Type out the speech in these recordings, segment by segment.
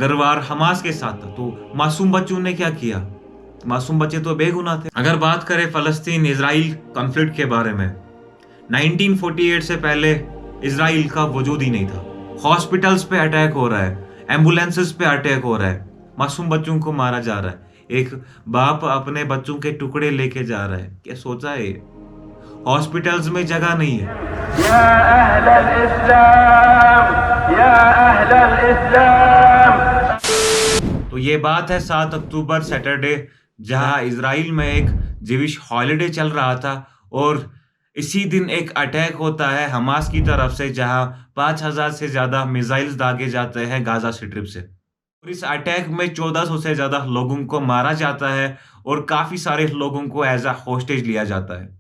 अगर वार हमास के साथ था तो मासूम बच्चों ने क्या किया? मासूम बच्चे तो बेगुनाह थे। अगर बात करें फलस्तीन इजराइल कॉन्फ्लिक्ट के बारे में, 1948 से पहले इजराइल का वजूद ही नहीं था। हॉस्पिटल्स पे अटैक हो रहा है, एम्बुलेंसेस पे अटैक हो रहा है, मासूम बच्चों को मारा जा रहा है, एक बाप अपने बच्चों के टुकड़े लेके जा रहा है। क्या सोचा है? हॉस्पिटल्स में जगह नहीं है। या अहलल इस्लाम, या अहलल इस्लाम। तो ये बात है 7 अक्टूबर सैटरडे, जहां इजराइल में एक जिविश हॉलिडे चल रहा था और इसी दिन एक अटैक होता है हमास की तरफ से, जहां 5000 से ज्यादा मिसाइल्स दागे जाते हैं गाजा स्ट्रिप से। और इस अटैक में 1400 से ज्यादा लोगों को मारा जाता है और काफी सारे लोगों को एज अ होस्टेज लिया जाता है।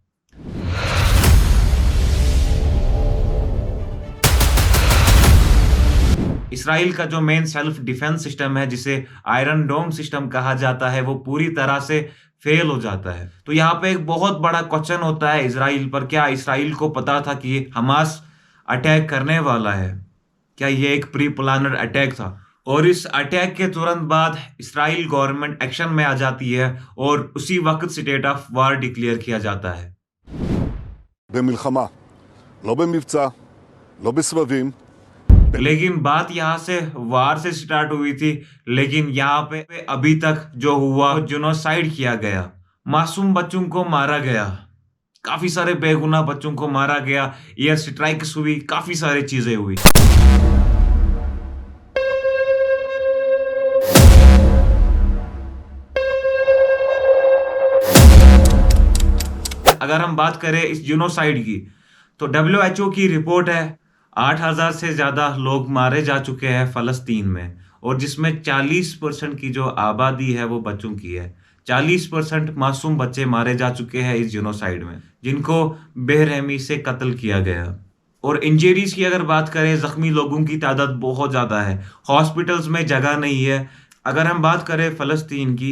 इसराइल का जो मेन सेल्फ डिफेंस सिस्टम है, जिसे आयरन डोम सिस्टम कहा जाता है, वो पूरी तरह से फेल हो जाता है। तो यहाँ पे एक बहुत बड़ा क्वेश्चन होता है इसराइल पर, क्या इसराइल को पता था कि ये हमास अटैक करने वाला है? क्या ये एक प्री प्लानड अटैक था? और इस अटैक के तुरंत बाद इसराइल गवर्नमेंट एक्शन में आ जाती है और उसी वक्त स्टेट ऑफ वार डिक्लेयर किया जाता है। במלחמה, לא במבצע, לא בסבבים. लेकिन बात यहाँ से वार से स्टार्ट हुई थी, लेकिन यहाँ पे अभी तक जो हुआ, जेनोसाइड किया गया, मासूम बच्चों को मारा गया, काफी सारे बेगुनाह बच्चों को मारा गया, एयर स्ट्राइक्स हुई, काफी सारी चीजें हुई। अगर हम बात करें इस जेनोसाइड की, तो WHO की रिपोर्ट है 8000 से ज्यादा लोग मारे जा चुके हैं फलस्तीन में, और जिसमें 40% की जो आबादी है वो बच्चों की है। 40% मासूम बच्चे मारे जा चुके हैं इस जेनोसाइड में, जिनको बेरहमी से कत्ल किया गया। और इंजरीज की अगर बात करें, जख्मी लोगों की तादाद बहुत ज्यादा है, हॉस्पिटल्स में जगह नहीं है। अगर हम बात करें फलस्तीन की,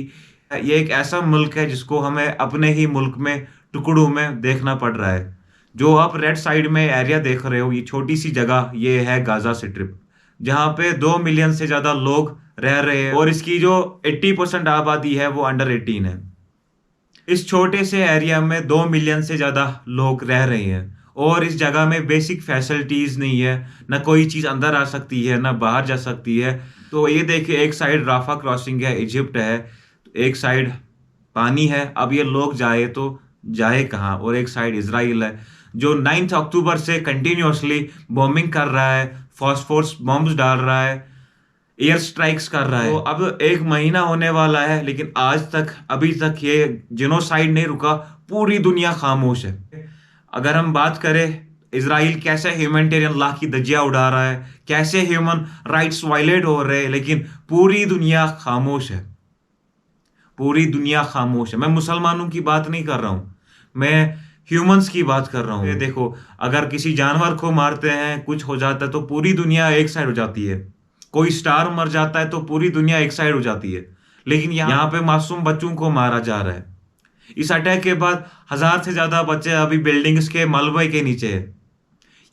ये एक ऐसा मुल्क है जिसको हमें अपने ही मुल्क में टुकड़ों में देखना पड़ रहा है। जो आप रेड साइड में एरिया देख रहे हो, ये छोटी सी जगह, ये है गाजा स्ट्रिप, जहाँ पे 2 मिलियन से ज्यादा लोग रह रहे हैं और इसकी जो 80% आबादी है वो अंडर 18 है। इस छोटे से एरिया में 2 मिलियन से ज्यादा लोग रह रहे हैं और इस जगह में बेसिक फैसिलिटीज नहीं है, ना कोई चीज अंदर आ सकती है ना बाहर जा सकती है। तो ये देखिए, एक साइड राफा क्रॉसिंग है, इजिप्ट है, एक साइड पानी है। अब ये लोग जाए तो जाए कहाँ? और एक साइड इजराइल है जो 9 अक्टूबर से कंटिन्यूसली बॉम्बिंग कर रहा है, फॉस्फोरस बॉम्ब्स डाल रहा है, एयर स्ट्राइक्स कर रहा है। तो अब 1 महीना होने वाला है, लेकिन आज तक अभी तक ये जेनोसाइड नहीं रुका, पूरी दुनिया खामोश है। अगर हम बात करें इजराइल कैसे ह्यूमैनिटेरियन लॉ की धज्जियां उड़ा रहा है, कैसे ह्यूमन राइट्स वायलेट हो रहे हैं, लेकिन पूरी दुनिया खामोश है। पूरी दुनिया खामोश है। मैं मुसलमानों की बात नहीं कर रहा हूं, मैं ह्यूमंस की बात कर रहा हूँ। देखो, अगर किसी जानवर को मारते हैं, कुछ हो जाता है, तो पूरी दुनिया एक साइड हो जाती है। कोई स्टार मर जाता है तो पूरी दुनिया एक साइड हो जाती है। लेकिन यहाँ पे मासूम बच्चों को मारा जा रहा है। इस अटैक के बाद 1000 से ज्यादा बच्चे अभी बिल्डिंग्स के मलबे के नीचे है।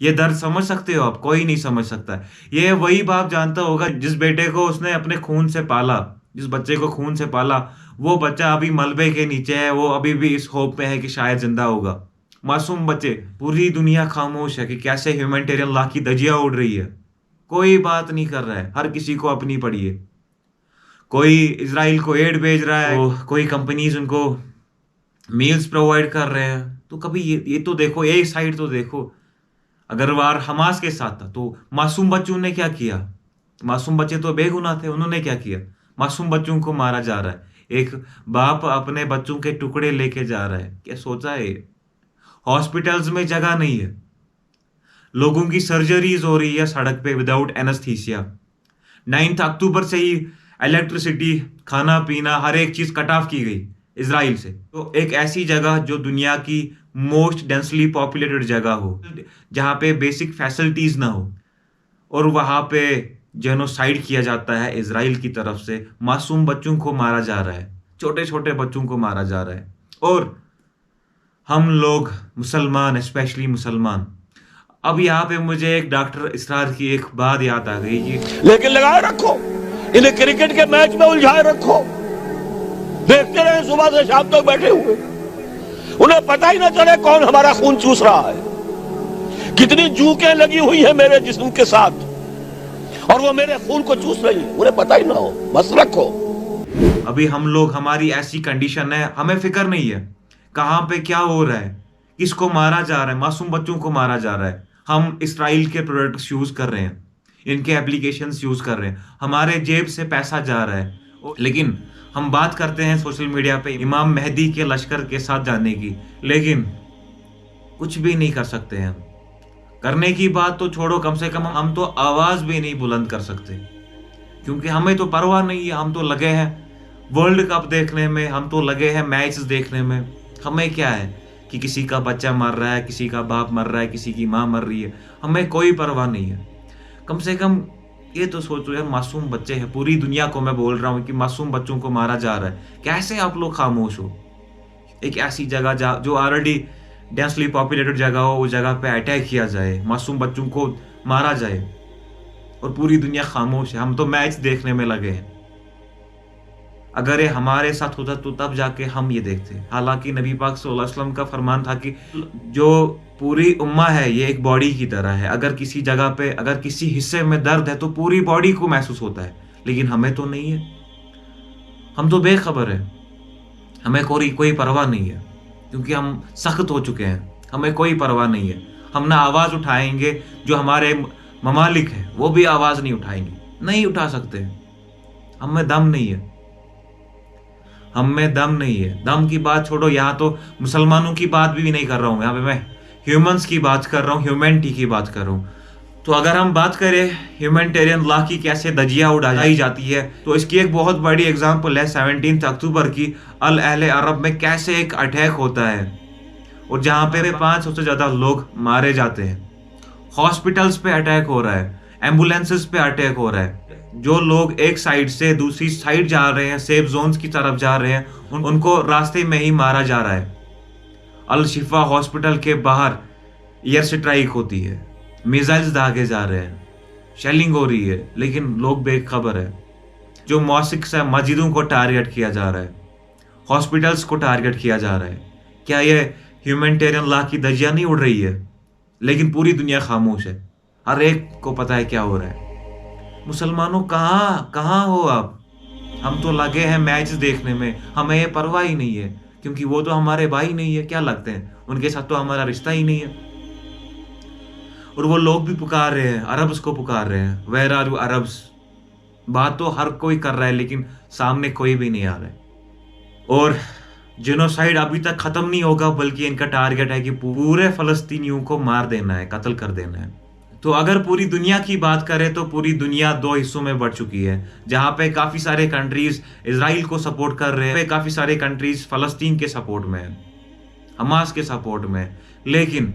ये दर्द समझ सकते हो आप? कोई नहीं समझ सकता। ये वही बाप जानता होगा जिस बेटे को उसने अपने खून से पाला, जिस बच्चे को खून से पाला, वो बच्चा अभी मलबे के नीचे है, वो अभी भी इस होप में है कि शायद जिंदा होगा। मासूम बच्चे। पूरी दुनिया खामोश है कि कैसे ह्यूमैनिटेरियन लॉ की धज्जियां उड़ रही है। कोई बात नहीं कर रहा है, हर किसी को अपनी पड़ी है। कोई इजराइल को एड भेज रहा है, तो कोई कंपनीज उनको मील्स प्रोवाइड कर रहे हैं। तो कभी ये तो देखो, ये साइड तो देखो। अगर वार हमास के साथ था तो मासूम बच्चों ने क्या किया? मासूम बच्चे तो बेगुनाह थे, उन्होंने क्या किया? मासूम बच्चों को मारा जा रहा है, एक बाप अपने बच्चों के टुकड़े लेके जा रहा है। क्या सोचा है? हॉस्पिटल्स में जगह नहीं है, लोगों की सर्जरीज हो रही है सड़क पे विदाउट एनेस्थीसिया। 9 अक्टूबर से ही इलेक्ट्रिसिटी, खाना पीना, हर एक चीज कट ऑफ की गई इजराइल से। तो एक ऐसी जगह जो दुनिया की मोस्ट डेंसली पॉपुलेटेड जगह हो, जहां पे बेसिक फैसिलिटीज ना हो, और वहां पे जेनोसाइड किया जाता है इजराइल की तरफ से। मासूम बच्चों को मारा जा रहा है, छोटे छोटे बच्चों को मारा जा रहा है। और हम लोग मुसलमान, स्पेशली मुसलमान। अब यहाँ पे मुझे एक डॉक्टर इसरार की एक बात याद आ गई कि लेकिन लगाए रखो, इन्हें क्रिकेट के मैच में उलझाए रखो, देखते रहे सुबह से शाम तक बैठे हुए, उन्हें पता ही ना चले कौन हमारा खून चूस रहा है, कितनी जूकें लगी हुई है मेरे जिस्म के साथ और वो मेरे खून को चूस रही, उन्हें पता ही ना हो, बस रखो। अभी हम लोग, हमारी ऐसी कंडीशन है, हमें फिक्र नहीं है कहाँ पे क्या हो रहा है, किसको मारा जा रहा है, मासूम बच्चों को मारा जा रहा है। हम इसराइल के प्रोडक्ट्स यूज कर रहे हैं, इनके एप्लीकेशंस यूज कर रहे हैं, हमारे जेब से पैसा जा रहा है। लेकिन हम बात करते हैं सोशल मीडिया पे इमाम मेहदी के लश्कर के साथ जाने की, लेकिन कुछ भी नहीं कर सकते हैं। करने की बात तो छोड़ो, कम से कम हम तो आवाज भी नहीं बुलंद कर सकते, क्योंकि हमें तो परवाह नहीं है। हम तो लगे हैं वर्ल्ड कप देखने में, हम तो लगे हैं मैच देखने में। हमें क्या है कि किसी का बच्चा मर रहा है, किसी का बाप मर रहा है, किसी की माँ मर रही है, हमें कोई परवाह नहीं है। कम से कम ये तो सोचो यार, मासूम बच्चे हैं, पूरी दुनिया को मैं बोल रहा हूँ कि मासूम बच्चों को मारा जा रहा है। कैसे आप लोग खामोश हो? एक ऐसी जगह जो ऑलरेडी डेंसली पॉपुलेटेड जगह हो, उस जगह पे अटैक किया जाए, मासूम बच्चों को मारा जाए और पूरी दुनिया खामोश है। हम तो मैच देखने में लगे हैं। अगर ये हमारे साथ होता तो तब जाके हम ये देखते। हालांकि नबी पाक सल्लल्लाहु अलैहि वसल्लम का फरमान था कि जो पूरी उम्मा है ये एक बॉडी की तरह है, अगर किसी जगह पे, अगर किसी हिस्से में दर्द है तो पूरी बॉडी को महसूस होता है, लेकिन हमें तो नहीं है। हम तो बेखबर है, हमें कोई परवाह नहीं है, क्योंकि हम सख्त हो चुके हैं। हमें कोई परवाह नहीं है। हम ना आवाज उठाएंगे, जो हमारे ममालिक है वो भी आवाज नहीं उठाएंगे, नहीं उठा सकते। हमें दम नहीं है, हमें दम नहीं है। दम की बात छोड़ो, यहाँ तो मुसलमानों की बात भी नहीं कर रहा हूँ, यहाँ पे मैं ह्यूमंस की बात कर रहा हूँ, ह्यूमैनिटी की बात कर रहा हूँ। तो अगर हम बात करें ह्यूमैनिटेरियन लॉ की कैसे धज्जियां उड़ाई जाती है, तो इसकी एक बहुत बड़ी एग्जांपल है 17 अक्टूबर की अल अहले अरब में कैसे एक अटैक होता है और जहाँ पे 500 से ज़्यादा लोग मारे जाते हैं। हॉस्पिटल्स पे अटैक हो रहा है, एम्बुलेंसेस पे अटैक हो रहा है। जो लोग एक साइड से दूसरी साइड जा रहे हैं, सेफ जोन्स की तरफ जा रहे हैं, उनको रास्ते में ही मारा जा रहा है। अल शिफा हॉस्पिटल के बाहर एयर स्ट्राइक होती है, मिसाइल्स दागे जा रहे हैं, शेलिंग हो रही है, लेकिन लोग बेखबर है। जो मॉस्किस है, मस्जिदों को टारगेट किया जा रहा है, हॉस्पिटल्स को टारगेट किया जा रहा है। क्या ये ह्यूमैनिटेरियन लॉ की धज्जियां नहीं उड़ रही है? लेकिन पूरी दुनिया खामोश है, हर एक को पता है क्या हो रहा है। मुसलमानों कहाँ हो आप? हम तो लगे हैं मैच देखने में, हमें ये परवाह ही नहीं है, क्योंकि वो तो हमारे भाई नहीं है। क्या लगते हैं? उनके साथ तो हमारा रिश्ता ही नहीं है। और वो लोग भी पुकार रहे हैं, अरब्स को पुकार रहे हैं, वेयर आर यू अरब्स। बात तो हर कोई कर रहा है, लेकिन सामने कोई भी नहीं आ रहा है। और जेनोसाइड अभी तक खत्म नहीं होगा, बल्कि इनका टारगेट है कि पूरे फलस्तीनियों को मार देना है, कत्ल कर देना है। तो अगर पूरी दुनिया की बात करें तो पूरी दुनिया दो हिस्सों में बढ़ चुकी है, जहां पे काफी सारे कंट्रीज इजराइल को सपोर्ट कर रहे हैं, काफी सारे कंट्रीज फलस्तीन के सपोर्ट में है, हमास के सपोर्ट में, लेकिन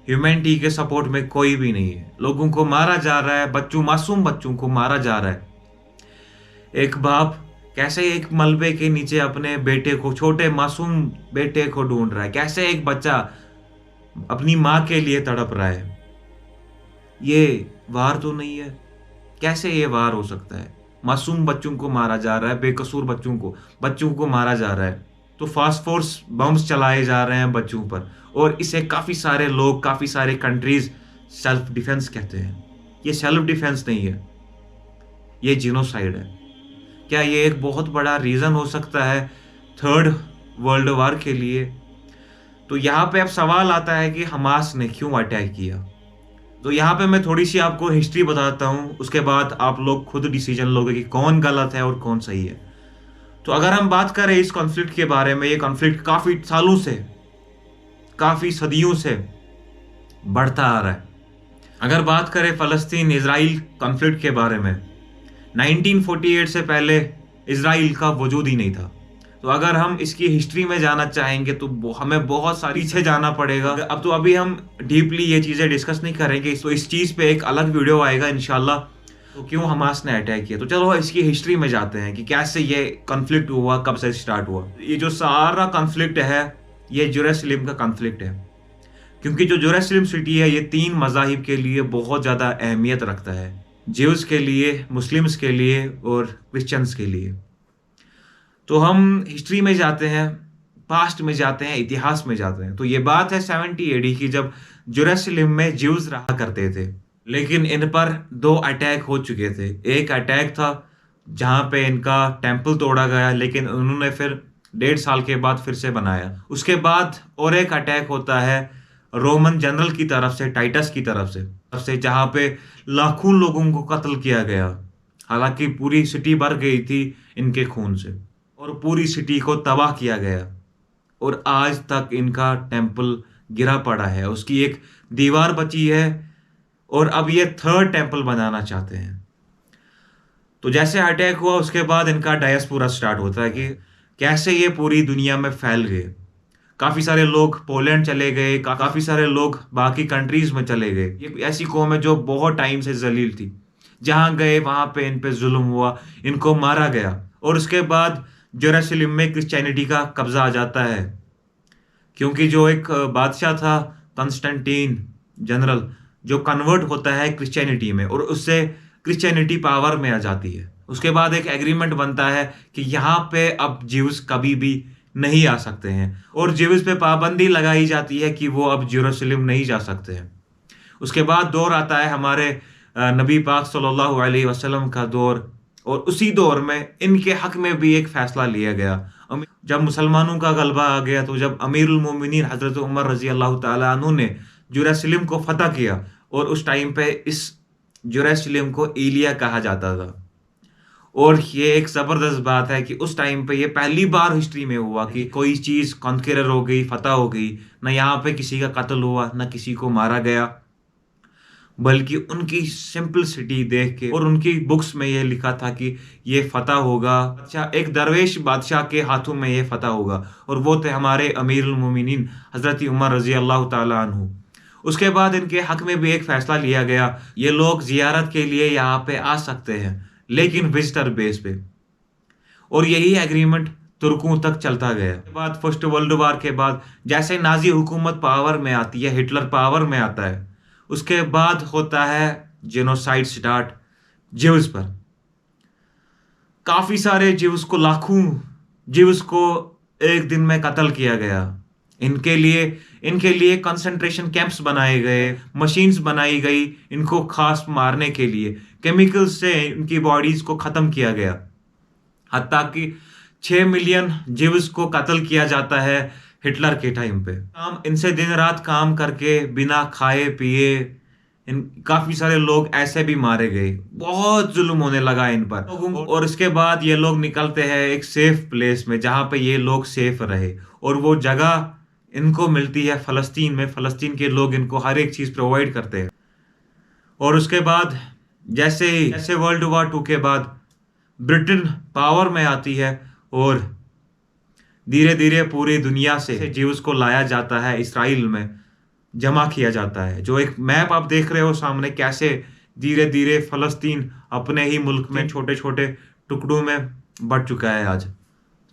ह्यूमैनिटी के सपोर्ट में कोई भी नहीं है। लोगों को मारा जा रहा है, मासूम बच्चों को मारा जा रहा है। एक बाप कैसे एक मलबे के नीचे अपने बेटे को, छोटे मासूम बेटे को ढूंढ रहा है, कैसे एक बच्चा अपनी माँ के लिए तड़प रहा है। ये वार तो नहीं है? कैसे ये वार हो सकता है? मासूम बच्चों को मारा जा रहा है, बेकसूर बच्चों को मारा जा रहा है। तो फास्फोर्स बम्स चलाए जा रहे हैं बच्चों पर, और इसे काफी सारे लोग, काफी सारे कंट्रीज सेल्फ डिफेंस कहते हैं। ये सेल्फ डिफेंस नहीं है, ये जिनोसाइड है। क्या ये एक बहुत बड़ा रीजन हो सकता है थर्ड वर्ल्ड वॉर के लिए? तो यहाँ पे अब सवाल आता है कि हमास ने क्यों अटैक किया। तो यहाँ पे मैं थोड़ी सी आपको हिस्ट्री बताता हूँ, उसके बाद आप लोग खुद डिसीजन लोगे कि कौन गलत है और कौन सही है। तो अगर हम बात करें इस कॉन्फ्लिक्ट के बारे में, ये कॉन्फ्लिक्ट काफी सालों से, काफी सदियों से बढ़ता आ रहा है। अगर बात करें फलस्तीन इजराइल कॉन्फ्लिक्ट के बारे में, 1948 से पहले इजराइल का वजूद ही नहीं था। तो अगर हम इसकी हिस्ट्री में जाना चाहेंगे तो हमें बहुत सारी पीछे जाना पड़ेगा। अब तो अभी हम डीपली ये चीज़ें डिस्कस नहीं करेंगे, तो इस चीज़ पे एक अलग वीडियो आएगा इंशाल्लाह। तो क्यों हमास ने अटैक किया, तो चलो इसकी हिस्ट्री में जाते हैं कि कैसे ये कॉन्फ्लिक्ट हुआ, कब से स्टार्ट हुआ। ये जो सारा कॉन्फ्लिक्ट है ये जेरूसलम का कॉन्फ्लिक्ट है, क्योंकि जो जेरूसलम सिटी है ये 3 मज़ाहिब के लिए बहुत ज़्यादा अहमियत रखता है। ज्यूज के लिए, मुस्लिम्स के लिए और क्रिश्चियंस के लिए। तो हम हिस्ट्री में जाते हैं, पास्ट में जाते हैं, इतिहास में जाते हैं। तो ये बात है 70 एडी की, जब जेरूसलम में ज्यूज रहा करते थे, लेकिन इन पर 2 अटैक हो चुके थे। एक अटैक था जहां पे इनका टेम्पल तोड़ा गया, लेकिन उन्होंने फिर 1.5 साल के बाद फिर से बनाया। उसके बाद और एक अटैक होता है रोमन जनरल की तरफ से, टाइटस की तरफ से, जहां पे लाखों लोगों को कत्ल किया गया। हालांकि पूरी सिटी भर गई थी इनके खून से और पूरी सिटी को तबाह किया गया, और आज तक इनका टेम्पल गिरा पड़ा है, उसकी एक दीवार बची है, और अब ये 3rd टेम्पल बनाना चाहते हैं। तो जैसे अटैक हुआ उसके बाद इनका डायस्पोरा स्टार्ट होता है कि कैसे ये पूरी दुनिया में फैल गए। काफ़ी सारे लोग पोलैंड चले गए, काफ़ी सारे लोग बाकी कंट्रीज में चले गए। ये ऐसी कौम है जो बहुत टाइम से जलील थी, जहाँ गए वहाँ पे इन पे जुल्म हुआ, इनको मारा गया, और उसके बाद जेरूसलम में क्रिश्चियनिटी का कब्जा आ जाता है, क्योंकि जो एक बादशाह था कंस्टेंटीन जनरल, जो कन्वर्ट होता है क्रिश्चियनिटी में, और उससे क्रिश्चियनिटी पावर में आ जाती है। उसके बाद एक एग्रीमेंट बनता है कि यहाँ पे अब ज्यूज कभी भी नहीं आ सकते हैं, और ज्यूज पे पाबंदी लगाई जाती है कि वो अब जेरूसलम नहीं जा सकते हैं। उसके बाद दौर आता है हमारे नबी पाक सल्लल्लाहु अलैहि वसल्लम का दौर, और उसी दौर में इनके हक में भी एक फैसला लिया गया। जब मुसलमानों का गलबा आ गया, तो जब अमीरुल मोमिनीन हजरत उमर रजी अल्लाह तआला अन्हु ने जेरूसलम को फतह किया, और उस टाइम पे इस जेरूसलम को एलिया कहा जाता था। और ये एक ज़बरदस्त बात है कि उस टाइम पे ये पहली बार हिस्ट्री में हुआ कि कोई चीज़ कॉन्करर हो गई, फतह हो गई, ना यहाँ पे किसी का कत्ल हुआ, ना किसी को मारा गया, बल्कि उनकी सिंपलिसिटी देख के, और उनकी बुक्स में ये लिखा था कि ये फतह होगा, अच्छा एक दरवेश बादशाह के हाथों में ये फतह होगा, और वो थे हमारे अमीरुल मोमिनीन हज़रत उमर रज़ी अल्लाह तआला अन्हु। उसके बाद इनके हक में भी एक फ़ैसला लिया गया, ये लोग ज़ियारत के लिए यहाँ पे आ सकते हैं, लेकिन विजिटर बेस पे, और यही एग्रीमेंट तुर्कों तक चलता गया। उसके बाद फर्स्ट वर्ल्ड वॉर के बाद जैसे नाजी हुकूमत पावर में आती है, हिटलर पावर में आता है, उसके बाद होता है जेनोसाइड स्टार्ट ज्यूज पर। काफ़ी सारे ज्यूज को, लाखों ज्यूज को एक दिन में कत्ल किया गया। इनके लिए कंसंट्रेशन कैंप्स बनाए गए, मशीन्स बनाई गई इनको खास मारने के लिए, केमिकल्स से इनकी बॉडीज को ख़त्म किया गया। हत्ता कि 6 मिलियन ज्यूज को कत्ल किया जाता है हिटलर के टाइम पे। इनसे दिन रात काम करके बिना खाए पिए काफ़ी सारे लोग ऐसे भी मारे गए, बहुत जुल्म होने लगा इन पर। और इसके बाद ये लोग निकलते हैं एक सेफ प्लेस में, जहाँ पे ये लोग सेफ रहे, और वो जगह इनको मिलती है फ़लस्तीन में। फ़लस्तीन के लोग इनको हर एक चीज़ प्रोवाइड करते हैं। और उसके बाद जैसे वर्ल्ड वॉर 2 के बाद ब्रिटेन पावर में आती है, और धीरे धीरे पूरी दुनिया से ज्यूज को लाया जाता है, इसराइल में जमा किया जाता है। जो एक मैप आप देख रहे हो सामने, कैसे धीरे धीरे फ़लस्तीन अपने ही मुल्क में छोटे छोटे टुकड़ों में बढ़ चुका है आज।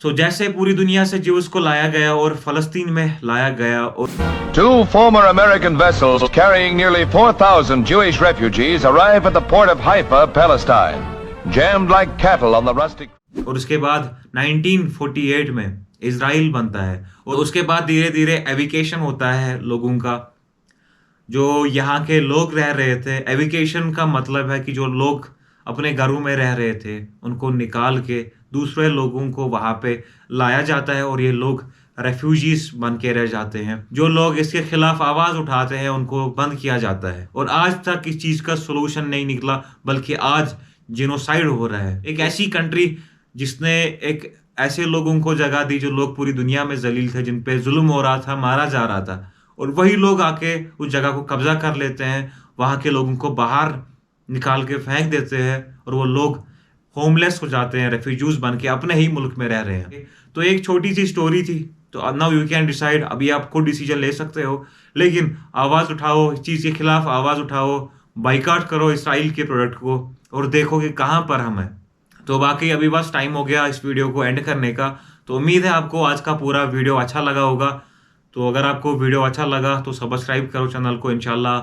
तो जैसे पूरी दुनिया से ज्यूज को लाया गया और फ़लस्तीन में लाया गया, और 2 former American vessels carrying nearly 4,000 Jewish refugees arrive at the port of Haifa, Palestine, jammed like cattle on the rustic. और उसके बाद 1948 में इज़राइल बनता है, और उसके बाद धीरे धीरे एविकेशन होता है लोगों का, जो यहाँ के लोग रह रहे थे। एविकेशन का मतलब है कि जो लोग अपने घरों में रह रहे थे उनको निकाल के दूसरे लोगों को वहाँ पे लाया जाता है, और ये लोग रेफ्यूजीज बन के रह जाते हैं। जो लोग इसके खिलाफ आवाज़ उठाते हैं उनको बंद किया जाता है, और आज तक इस चीज़ का सोल्यूशन नहीं निकला, बल्कि आज जेनोसाइड हो रहा है। एक ऐसी कंट्री जिसने एक ऐसे लोगों को जगह दी जो लोग पूरी दुनिया में जलील थे, जिन पे जुल्म हो रहा था, मारा जा रहा था, और वही लोग आके उस जगह को कब्जा कर लेते हैं, वहाँ के लोगों को बाहर निकाल के फेंक देते हैं, और वो लोग होमलेस हो जाते हैं, रेफ्यूजीज बन के अपने ही मुल्क में रह रहे हैं। तो एक छोटी सी स्टोरी थी। तो नाउ यू कैन डिसाइड, अभी आप खुद डिसीजन ले सकते हो, लेकिन आवाज़ उठाओ, इस चीज़ के खिलाफ आवाज़ उठाओ, बाइकाट करो इसराइल के प्रोडक्ट को, और देखो कि कहाँ पर हम हैं। तो बाकी अभी बस टाइम हो गया इस वीडियो को एंड करने का। तो उम्मीद है आपको आज का पूरा वीडियो अच्छा लगा होगा। तो अगर आपको वीडियो अच्छा लगा तो सब्सक्राइब करो चैनल को, इंशाल्लाह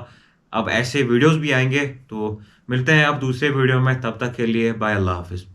अब ऐसे वीडियोस भी आएंगे। तो मिलते हैं अब दूसरे वीडियो में, तब तक के लिए बाय, अल्लाह हाफिज।